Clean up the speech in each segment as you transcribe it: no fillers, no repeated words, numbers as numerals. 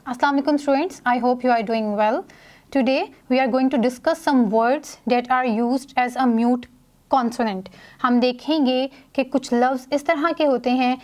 Assalamu alaikum students, I hope you are doing well. Today we are going to discuss some words that are used as a mute consonant. हम देखेंगे कि कुछ लफ्ज़ इस तरह के होते हैं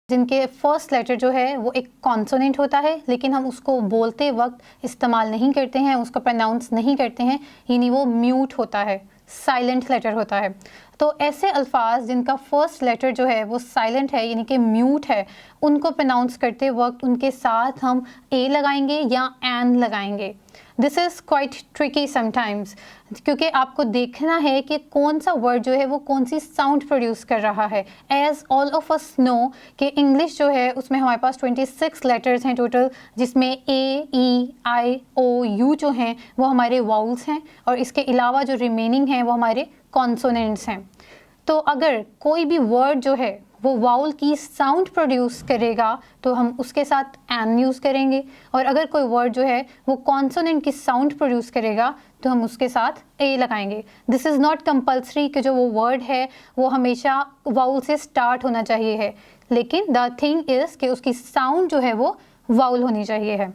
जिनके फर्स्ट लेटर जो है वो एक कॉन्सोनेंट होता है, लेकिन हम उसको बोलते वक्त इस्तेमाल नहीं करते हैं, उसको प्रोनाउंस नहीं करते हैं, यानी वो म्यूट होता है, साइलेंट लेटर होता है। तो ऐसे अल्फाज जिनका फर्स्ट लेटर जो है वो साइलेंट है यानी कि म्यूट है, उनको प्रोनाउंस करते वक्त उनके साथ हम ए लगाएंगे या एन लगाएंगे। This is quite tricky sometimes, क्योंकि आपको देखना है कि कौन सा वर्ड जो है वो कौन सी साउंड प्रोड्यूस कर रहा है। As all of us know कि इंग्लिश जो है उसमें हमारे पास 26 लेटर्स हैं टोटल, जिसमें ए, ई, आई, ओ, यू जो हैं वो हमारे वाउल्स हैं और इसके अलावा जो रिमेनिंग हैं वो हमारे कॉन्सोनेंट्स हैं। तो अगर कोई भी वर्ड जो है वो वाउल की साउंड प्रोड्यूस करेगा तो हम उसके साथ एन यूज़ करेंगे, और अगर कोई वर्ड जो है वो कॉन्सोनेंट की साउंड प्रोड्यूस करेगा तो हम उसके साथ ए लगाएंगे। दिस इज़ नॉट कंपल्सरी कि जो वो वर्ड है वो हमेशा वाउल से स्टार्ट होना चाहिए है, लेकिन द थिंग इज़ कि उसकी साउंड जो है वो वाउल होनी चाहिए है।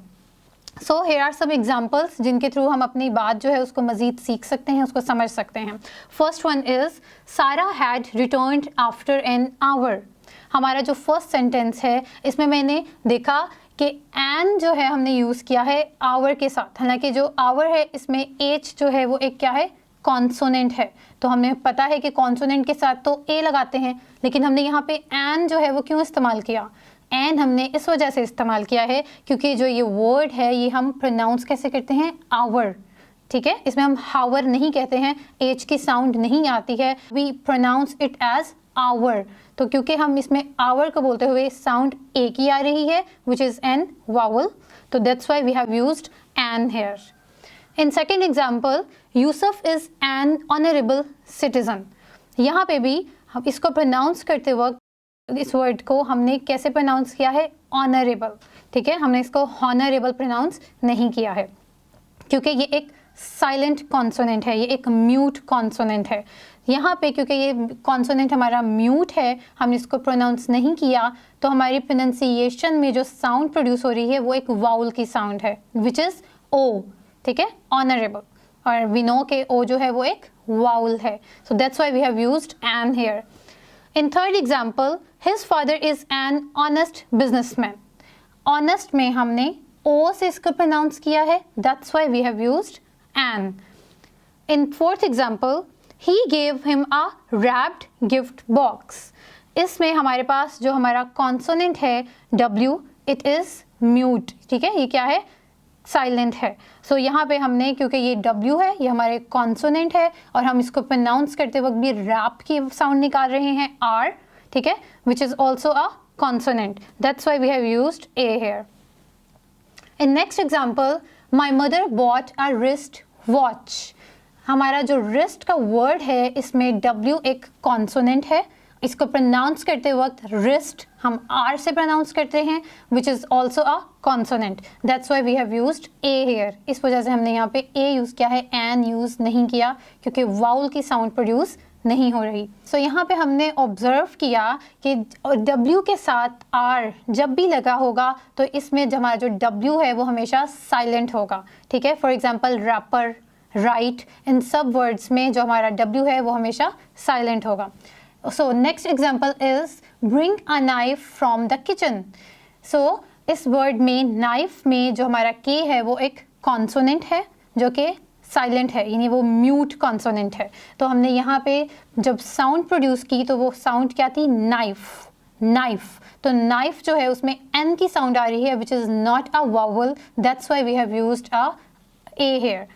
So here are some examples जिनके थ्रू हम अपनी बात जो है उसको मज़ीद सीख सकते हैं, उसको समझ सकते हैं। फर्स्ट वन इज़ सारा had returned after an hour. हमारा जो फर्स्ट सेंटेंस है इसमें मैंने देखा कि एन जो है हमने यूज़ किया है आवर के साथ, हालांकि जो आवर है इसमें एच जो है वो एक क्या है, कॉन्सोनेंट है। तो हमें पता है कि कॉन्सोनेंट के साथ तो ए लगाते हैं, लेकिन हमने यहाँ पे एन जो है वो क्यों इस्तेमाल किया? एन हमने इस वजह से इस्तेमाल किया है क्योंकि जो ये वर्ड है ये हम प्रोनाउंस कैसे करते हैं, आवर। ठीक है, इसमें हम हावर नहीं कहते हैं, एच की साउंड नहीं आती है, we pronounce it as our. तो क्योंकि हम इसमें आवर को बोलते हुए साउंड ए की आ रही है विच इज़ एन वावल, तो that's why we have used an here. In second example, Yusuf is an honourable citizen. यहाँ पे भी हम इसको प्रोनाउंस करते वक्त इस वर्ड को हमने कैसे प्रोनाउंस किया है, ऑनरेबल। ठीक है, हमने इसको हॉनरेबल प्रोनाउंस नहीं किया है क्योंकि ये एक साइलेंट कॉन्सोनेंट है, ये एक म्यूट कॉन्सोनेंट है। यहाँ पे क्योंकि ये कॉन्सोनेंट हमारा म्यूट है, हमने इसको प्रोनाउंस नहीं किया, तो हमारी प्रोनाउंसिएशन में जो साउंड प्रोड्यूस हो रही है वो एक वाउल की साउंड है विच इज़ ओ। ठीक है, ऑनरेबल, और वी नो के ओ जो है वो एक वाउल है, so that's why we have used an here. In third example, his father is an honest businessman. Honest में हमने O से इसको pronounce किया है, that's why we have used an. In fourth example, he gave him a wrapped gift box. इसमें हमारे पास जो हमारा consonant है W, it is mute. ठीक है, ये क्या है, साइलेंट है। सो यहाँ पे हमने, क्योंकि ये W है, ये हमारे कॉन्सोनेंट है और हम इसको प्रोनाउंस करते वक्त भी रैप की साउंड निकाल रहे हैं, R। ठीक है, which is also a consonant, that's why we have used a here. In next example, my mother bought a wrist watch. हमारा जो रिस्ट का वर्ड है इसमें W एक कॉन्सोनेंट है, इसको प्रोनाउंस करते वक्त रिस्ट हम आर से प्रोनाउंस करते हैं which is also a consonant, that's why we have used a here. इस वजह से हमने यहाँ पे ए यूज़ किया है, एन यूज़ नहीं किया क्योंकि वाउल की साउंड प्रोड्यूस नहीं हो रही। सो यहाँ पे हमने ऑब्जर्व किया कि W के साथ R जब भी लगा होगा तो इसमें जो हमारा जो W है वो हमेशा साइलेंट होगा। ठीक है, फॉर एग्जाम्पल रैपर, राइट, इन सब वर्ड्स में जो हमारा W है वो हमेशा साइलेंट होगा। So next example is bring a knife from the kitchen. So इस वर्ड में नाइफ में जो हमारा के है वो एक कॉन्सोनेंट है जो कि साइलेंट है, यानी वो म्यूट कॉन्सोनेंट है। तो हमने यहाँ पे जब साउंड प्रोड्यूस की तो वो साउंड क्या थी, नाइफ, नाइफ। तो नाइफ जो है उसमें एन की साउंड आ रही है which is not a vowel, that's why we have used a A hair.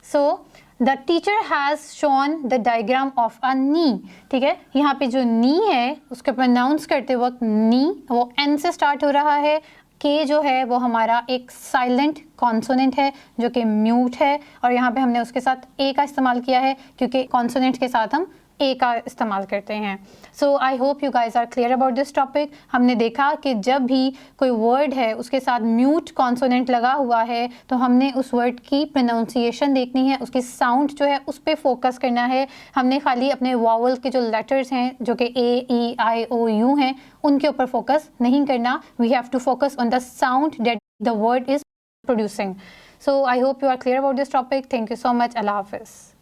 So the teacher has shown the diagram of a knee. ठीक है, यहाँ पे जो नी है उसको प्रोनाउंस करते वक्त नी वो एन से स्टार्ट हो रहा है, के जो है वो हमारा एक साइलेंट कॉन्सोनेंट है जो कि म्यूट है, और यहाँ पे हमने उसके साथ ए का इस्तेमाल किया है क्योंकि कॉन्सोनेंट के साथ हम ए का इस्तेमाल करते हैं। So I hope you guys are clear about this topic. हमने देखा कि जब भी कोई वर्ड है उसके साथ म्यूट कॉन्सोनेंट लगा हुआ है तो हमने उस वर्ड की प्रोनाउंसिएशन देखनी है, उसकी साउंड जो है उस पर फोकस करना है। हमने खाली अपने वावल के जो लेटर्स हैं जो कि ए, ई, आई, ओ, यू हैं उनके ऊपर फोकस नहीं करना। We have to focus on the sound that the word is producing. So I hope you are clear about this topic. Thank you so much. Allah Hafiz.